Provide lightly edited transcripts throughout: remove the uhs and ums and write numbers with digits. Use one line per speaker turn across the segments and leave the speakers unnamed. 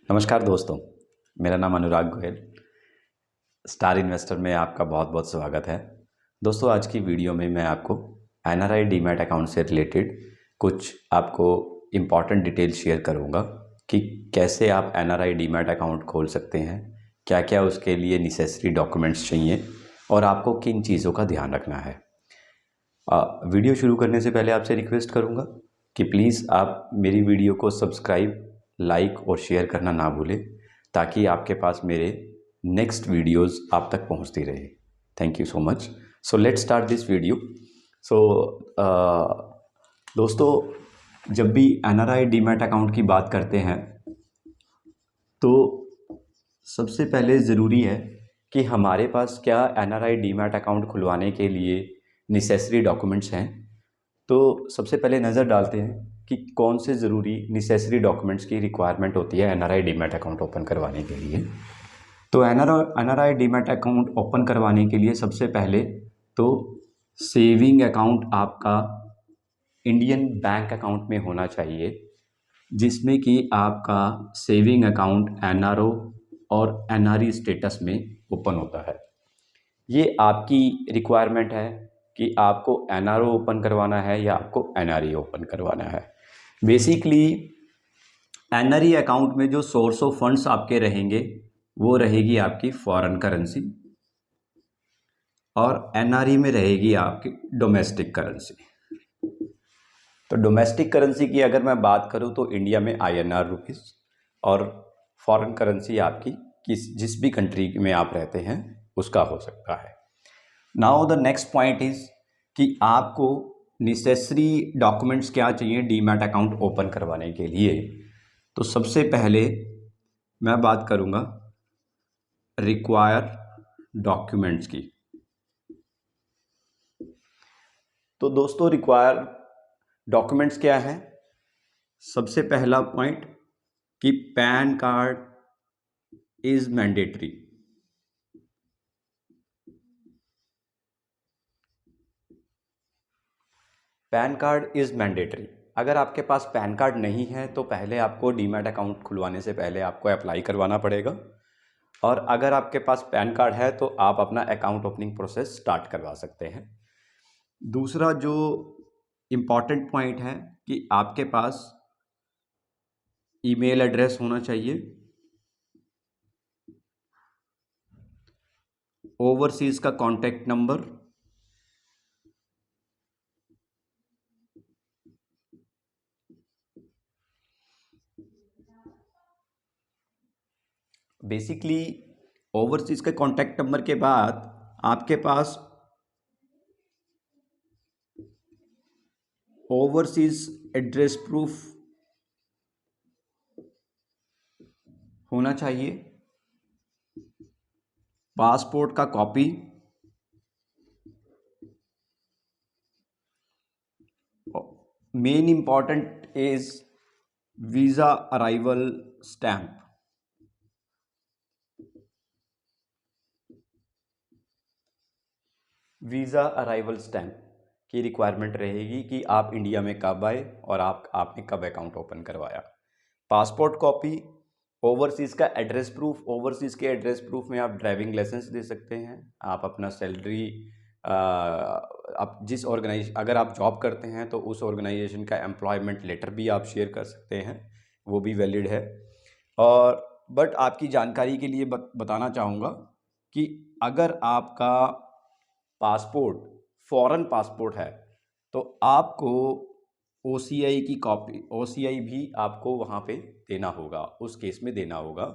नमस्कार दोस्तों, मेरा नाम अनुराग गोयल। स्टार इन्वेस्टर में आपका बहुत बहुत स्वागत है। दोस्तों, आज की वीडियो में मैं आपको एनआरआई डीमैट अकाउंट से रिलेटेड कुछ आपको इम्पॉर्टेंट डिटेल शेयर करूंगा कि कैसे आप एनआरआई डीमैट अकाउंट खोल सकते हैं, क्या क्या उसके लिए नेसेसरी डॉक्यूमेंट्स चाहिए और आपको किन चीज़ों का ध्यान रखना है। वीडियो शुरू करने से पहले आपसे रिक्वेस्ट करूंगा कि प्लीज़ आप मेरी वीडियो को सब्सक्राइब, लाइक और शेयर करना ना भूलें, ताकि आपके पास मेरे नेक्स्ट वीडियोस आप तक पहुंचती रहे। Thank you so much. So let's start this video. So दोस्तों, जब भी एनआरआई डीमैट अकाउंट की बात करते हैं तो सबसे पहले ज़रूरी है कि हमारे पास क्या एनआरआई डीमैट अकाउंट खुलवाने के लिए नेसेसरी डॉक्यूमेंट्स हैं। तो सबसे पहले नज़र डालते हैं कि कौन से ज़रूरी नेसेसरी डॉक्यूमेंट्स की रिक्वायरमेंट होती है एनआरआई डीमैट अकाउंट ओपन करवाने के लिए। तो एनआरआई डीमैट अकाउंट ओपन करवाने के लिए सबसे पहले तो सेविंग अकाउंट आपका इंडियन बैंक अकाउंट में होना चाहिए, जिसमें कि आपका सेविंग अकाउंट एनआरओ और एनआरई स्टेटस में ओपन होता है। ये आपकी रिक्वायरमेंट है कि आपको एनआरओ ओपन करवाना है या आपको एनआरई ओपन करवाना है। बेसिकली एनआरई अकाउंट में जो सोर्स ऑफ फंड्स आपके रहेंगे वो रहेगी आपकी फॉरेन करेंसी, और एनआरई में रहेगी आपकी डोमेस्टिक करेंसी। तो डोमेस्टिक करेंसी की अगर मैं बात करूं तो इंडिया में आईएनआर रुपीस, और फॉरेन करेंसी आपकी जिस भी कंट्री में आप रहते हैं उसका हो सकता है। Now the next point is कि आपको नेसेसरी डॉक्यूमेंट्स क्या चाहिए डीमैट अकाउंट ओपन करवाने के लिए। तो सबसे पहले मैं बात करूंगा रिक्वायर डॉक्यूमेंट्स की। तो दोस्तों, रिक्वायर डॉक्यूमेंट्स क्या है? सबसे पहला पॉइंट कि pan card is mandatory. Pan card is mandatory. अगर आपके पास पैन कार्ड नहीं है तो पहले आपको डीमैट अकाउंट खुलवाने से पहले आपको अप्लाई करवाना पड़ेगा, और अगर आपके पास पैन कार्ड है तो आप अपना अकाउंट ओपनिंग प्रोसेस स्टार्ट करवा सकते हैं। दूसरा जो इम्पॉर्टेंट पॉइंट है कि आपके पास ईमेल एड्रेस होना चाहिए, ओवरसीज का कॉन्टैक्ट नंबर, बेसिकली ओवरसीज के कॉन्टैक्ट नंबर के बाद आपके पास ओवरसीज एड्रेस प्रूफ होना चाहिए, पासपोर्ट का copy, main important is visa arrival stamp. Visa arrival stamp की रिक्वायरमेंट रहेगी कि आप इंडिया में कब आए और आपने कब अकाउंट ओपन करवाया। पासपोर्ट कॉपी, ओवरसीज़ का एड्रेस प्रूफ। ओवरसीज़ के एड्रेस प्रूफ में आप ड्राइविंग लाइसेंस दे सकते हैं, आप अपना सैलरी, आप जिस अगर आप जॉब करते हैं तो उस ऑर्गेनाइजेशन का एम्प्लॉयमेंट लेटर भी आप शेयर कर सकते हैं, वो भी वैलिड है। और बट आपकी जानकारी के लिए बताना चाहूँगा कि अगर आपका पासपोर्ट फॉरेन पासपोर्ट है तो आपको ओसीआई की कॉपी, ओसीआई भी आपको वहाँ पे देना होगा, उस केस में देना होगा।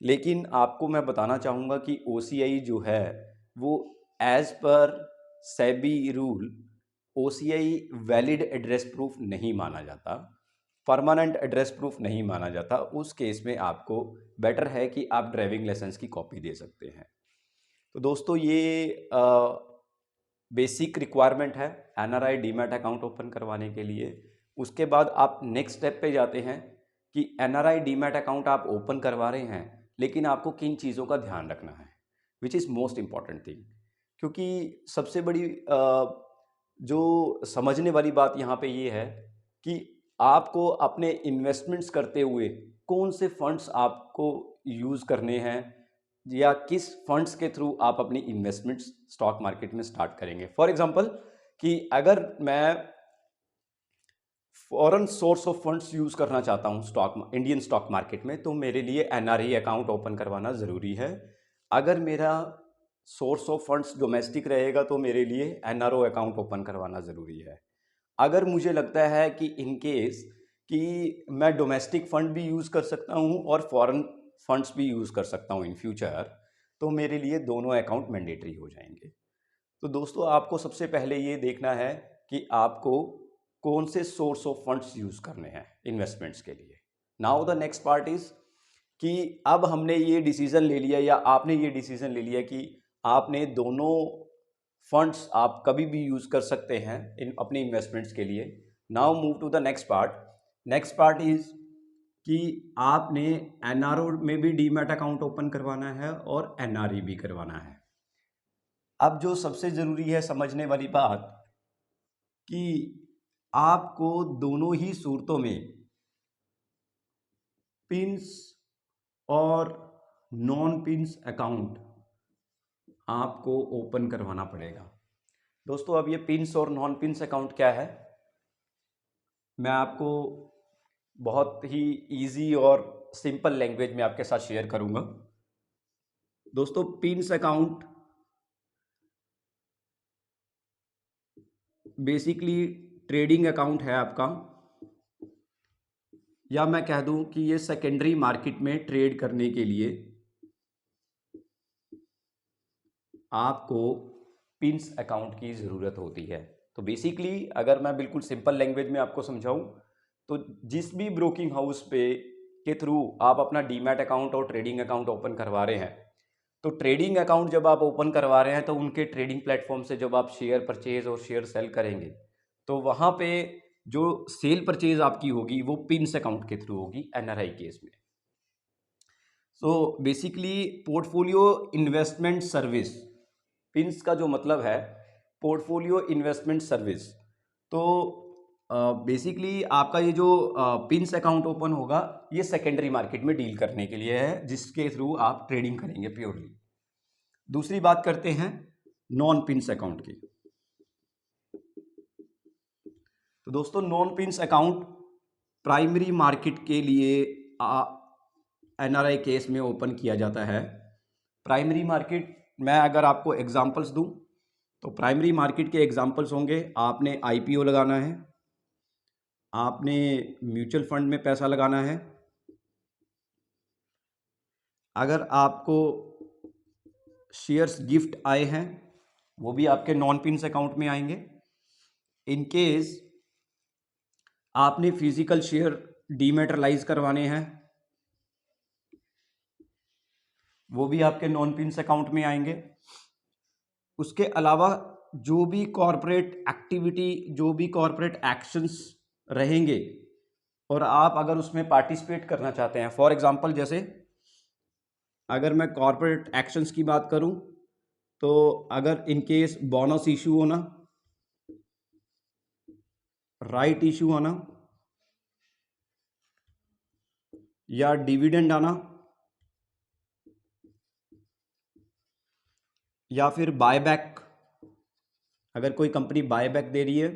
लेकिन आपको मैं बताना चाहूँगा कि ओसीआई जो है वो as per SEBI rule OCI valid address proof नहीं माना जाता, परमानेंट एड्रेस प्रूफ नहीं माना जाता। उस केस में आपको बेटर है कि आप ड्राइविंग लाइसेंस की कॉपी दे सकते हैं। तो दोस्तों, ये बेसिक रिक्वायरमेंट है एनआरआई डीमैट अकाउंट ओपन करवाने के लिए। उसके बाद आप नेक्स्ट स्टेप पे जाते हैं कि एनआरआई डीमैट अकाउंट आप ओपन करवा रहे हैं, लेकिन आपको किन चीज़ों का ध्यान रखना है, which is most important thing. क्योंकि सबसे बड़ी जो समझने वाली बात यहाँ पे ये है कि आपको अपने इन्वेस्टमेंट्स करते हुए कौन से फंड्स आपको यूज़ करने हैं या किस फंड्स के थ्रू आप अपनी इन्वेस्टमेंट्स स्टॉक मार्केट में स्टार्ट करेंगे। फॉर एग्जांपल कि अगर मैं foreign source of funds use करना चाहता हूँ इंडियन स्टॉक मार्केट में, तो मेरे लिए एनआरई अकाउंट ओपन करवाना ज़रूरी है। अगर मेरा सोर्स ऑफ फंड्स डोमेस्टिक रहेगा तो मेरे लिए एनआरओ अकाउंट ओपन करवाना ज़रूरी है। अगर मुझे लगता है कि इन केस कि मैं डोमेस्टिक फंड भी यूज़ कर सकता हूँ और फॉरेन फंड्स भी यूज़ कर सकता हूँ इन फ्यूचर, तो मेरे लिए दोनों अकाउंट मैंडेटरी हो जाएंगे। तो दोस्तों, आपको सबसे पहले ये देखना है कि आपको कौन से सोर्स ऑफ फंड्स यूज़ करने हैं इन्वेस्टमेंट्स के लिए। Now the next part is कि अब हमने ये डिसीज़न ले लिया या आपने ये डिसीज़न ले लिया कि आपने दोनों फंड्स आप कभी भी यूज़ कर सकते हैं इन अपने इन्वेस्टमेंट्स के लिए। Now move to the next part. Next part is कि आपने एनआरओ में भी डीमैट अकाउंट ओपन करवाना है और एनआरई भी करवाना है। अब जो सबसे ज़रूरी है समझने वाली बात कि आपको दोनों ही सूरतों में पिंस और नॉन पिंस अकाउंट आपको ओपन करवाना पड़ेगा। दोस्तों, अब ये पिंस और नॉन पिंस अकाउंट क्या है, मैं आपको बहुत ही इजी और सिंपल लैंग्वेज में आपके साथ शेयर करूंगा। दोस्तों, pins account basically trading account है आपका, या मैं कह दूं कि ये सेकेंडरी मार्केट में ट्रेड करने के लिए आपको पिंस अकाउंट की ज़रूरत होती है। तो बेसिकली अगर मैं बिल्कुल सिंपल लैंग्वेज में आपको समझाऊं तो जिस भी ब्रोकिंग हाउस पे के थ्रू आप अपना डीमैट अकाउंट और ट्रेडिंग अकाउंट ओपन करवा रहे हैं, तो ट्रेडिंग अकाउंट जब आप ओपन करवा रहे हैं तो उनके ट्रेडिंग प्लेटफॉर्म से जब आप शेयर परचेज और शेयर सेल करेंगे तो वहाँ पे जो सेल परचेज आपकी होगी वो पिंस अकाउंट के थ्रू होगी एनआरआई केस में। So basically portfolio investment service, pins का जो मतलब है पोर्टफोलियो इन्वेस्टमेंट सर्विस। तो बेसिकली आपका ये जो पिंस अकाउंट ओपन होगा ये सेकेंडरी मार्केट में डील करने के लिए है, जिसके थ्रू आप ट्रेडिंग करेंगे प्योरली। दूसरी बात करते हैं नॉन पिंस अकाउंट की। तो दोस्तों, non pins account primary market के लिए एनआरआई केस में ओपन किया जाता है। प्राइमरी मार्केट मैं अगर आपको एग्जांपल्स दूं तो प्राइमरी मार्केट के एग्जांपल्स होंगे, आपने आईपीओ लगाना है, आपने म्यूचुअल फंड में पैसा लगाना है, अगर आपको शेयर्स गिफ्ट आए हैं वो भी आपके नॉन पिंस अकाउंट में आएंगे। इन केस आपने फिजिकल शेयर डीमैटेरियलाइज करवाने हैं वो भी आपके नॉन पिंस अकाउंट में आएंगे। उसके अलावा जो भी कॉरपोरेट एक्टिविटी, जो भी कॉरपोरेट एक्शंस रहेंगे और आप अगर उसमें पार्टिसिपेट करना चाहते हैं, फॉर एग्जांपल जैसे अगर मैं कॉरपोरेट एक्शंस की बात करूं तो अगर इन केस बोनस इशू होना, राइट इशू होना या डिविडेंड आना या फिर बायबैक, अगर कोई कंपनी बायबैक दे रही है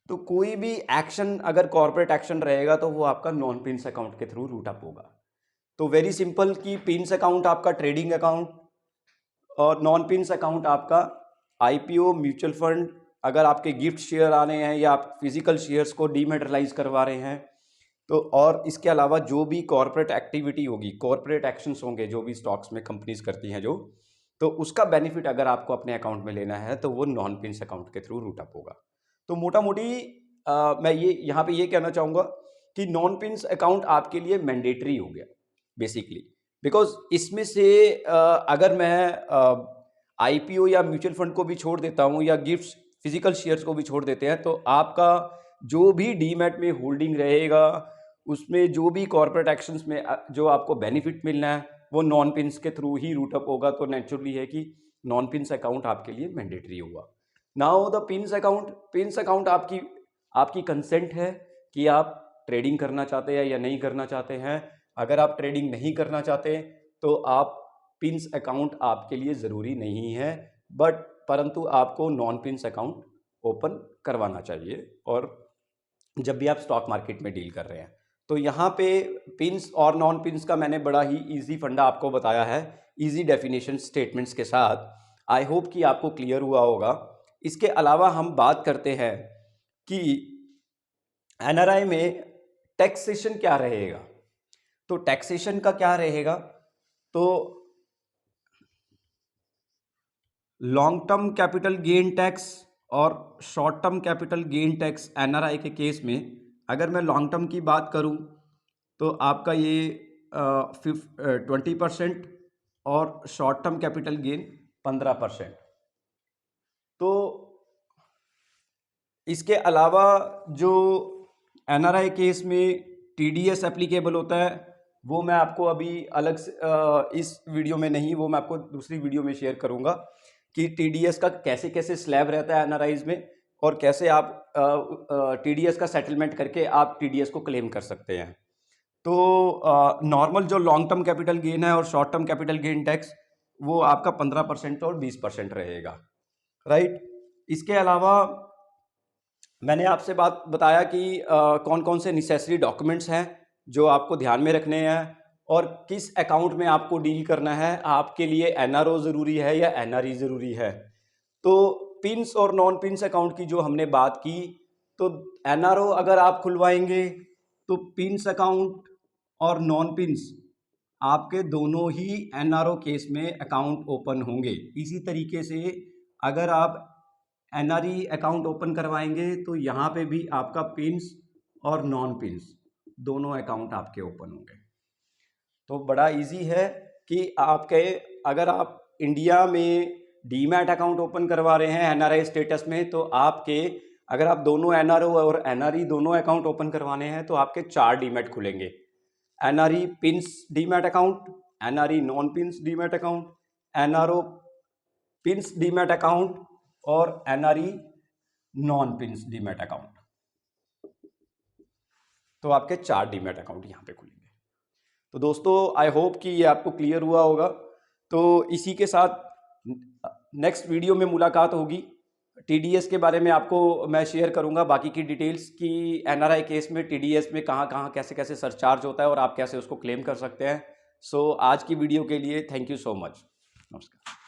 तो कोई भी एक्शन अगर कॉर्पोरेट एक्शन रहेगा तो वो आपका नॉन पिंस अकाउंट के थ्रू रूट अप होगा। तो वेरी सिंपल कि पिंस अकाउंट आपका ट्रेडिंग अकाउंट और नॉन पिंस अकाउंट आपका आईपीओ, म्यूचुअल फंड, अगर आपके गिफ्ट शेयर आने हैं या आप फिजिकल शेयर्स को डीमैटेरियलाइज करवा रहे हैं तो, और इसके अलावा जो भी कॉर्पोरेट एक्टिविटी होगी, कॉर्पोरेट एक्शंस होंगे जो भी स्टॉक्स में कंपनीज करती हैं जो, तो उसका बेनिफिट अगर आपको अपने अकाउंट में लेना है तो वो नॉन पिंस अकाउंट के थ्रू रूट अप होगा। तो मोटा मोटी मैं ये यहाँ पे ये कहना चाहूँगा कि नॉन पिंस अकाउंट आपके लिए मैंडेटरी हो गया बेसिकली, बिकॉज इसमें से अगर मैं आईपीओ या म्यूचुअल फंड को भी छोड़ देता हूँ या गिफ्ट्स फिजिकल शेयर्स को भी छोड़ देते हैं तो आपका जो भी डीमैट में होल्डिंग रहेगा उसमें जो भी कॉर्पोरेट एक्शंस में जो आपको बेनिफिट मिलना है वो नॉन पिंस के थ्रू ही रूट अप होगा। तो नेचुरली है कि नॉन पिंस अकाउंट आपके लिए मैंडेटरी होगा। Now the pins account, pins account आपकी कंसेंट है कि आप ट्रेडिंग करना चाहते हैं या नहीं करना चाहते हैं। अगर आप ट्रेडिंग नहीं करना चाहते तो आप पिंस अकाउंट आपके लिए ज़रूरी नहीं है, परंतु आपको नॉन पिंस अकाउंट ओपन करवाना चाहिए और जब भी आप स्टॉक मार्केट में डील कर रहे हैं। तो यहाँ पे पिंस और नॉन पिंस का मैंने बड़ा ही इजी फंडा आपको बताया है, इजी डेफिनेशन स्टेटमेंट्स के साथ। आई होप कि आपको क्लियर हुआ होगा। इसके अलावा हम बात करते हैं कि एनआरआई में टैक्सेशन क्या रहेगा। तो टैक्सेशन का क्या रहेगा, तो long term capital gain tax और short term capital gain tax NRI के केस में, अगर मैं लॉन्ग टर्म की बात करूं तो आपका ये 20% और शॉर्ट टर्म कैपिटल गेन 15%। तो इसके अलावा जो एनआरआई केस में टीडीएस एप्लीकेबल होता है वो मैं आपको अभी अलग से इस वीडियो में नहीं, वो मैं आपको दूसरी वीडियो में शेयर करूंगा कि टीडीएस का कैसे कैसे स्लैब रहता है एनआरआईज में और कैसे आप टीडीएस का सेटलमेंट करके आप टीडीएस को क्लेम कर सकते हैं। तो नॉर्मल जो लॉन्ग टर्म कैपिटल गेन है और short term capital gain tax वो आपका 15% और 20% रहेगा, राइट। इसके अलावा मैंने आपसे बात बताया कि कौन कौन से नेसेसरी डॉक्यूमेंट्स हैं जो आपको ध्यान में रखने हैं और किस अकाउंट में आपको डील करना है। आपके लिए एनआरओ ज़रूरी है या एनआरई ज़रूरी है। तो पिंस और नॉन पिंस अकाउंट की जो हमने बात की, तो एनआरओ अगर आप खुलवाएंगे तो पिंस अकाउंट और नॉन पिंस आपके दोनों ही एनआरओ केस में अकाउंट ओपन होंगे। इसी तरीके से अगर आप एनआरई अकाउंट ओपन करवाएंगे तो यहाँ पे भी आपका पिंस और नॉन पिंस दोनों अकाउंट आपके ओपन होंगे। तो बड़ा इजी है कि आपके, अगर आप इंडिया में डीमैट अकाउंट ओपन करवा रहे हैं एनआरआई स्टेटस में, तो आपके, अगर आप दोनों एनआरओ और एनआरई दोनों अकाउंट ओपन करवाने हैं तो आपके 4 डीमैट खुलेंगे। NRE PINS demat account, NRE non PINS demat account, NRO PINS demat account और NRE non PINS demat account. तो आपके 4 डीमैट अकाउंट यहाँ पे खुलेंगे। तो दोस्तों आई होप कि ये आपको क्लियर हुआ होगा। तो इसी के साथ नेक्स्ट वीडियो में मुलाकात होगी। टीडीएस के बारे में आपको मैं शेयर करूंगा बाकी की डिटेल्स कि एनआरआई केस में टीडीएस में कहाँ कहाँ कैसे कैसे सरचार्ज होता है और आप कैसे उसको क्लेम कर सकते हैं। सो आज की वीडियो के लिए थैंक यू सो मच। नमस्कार।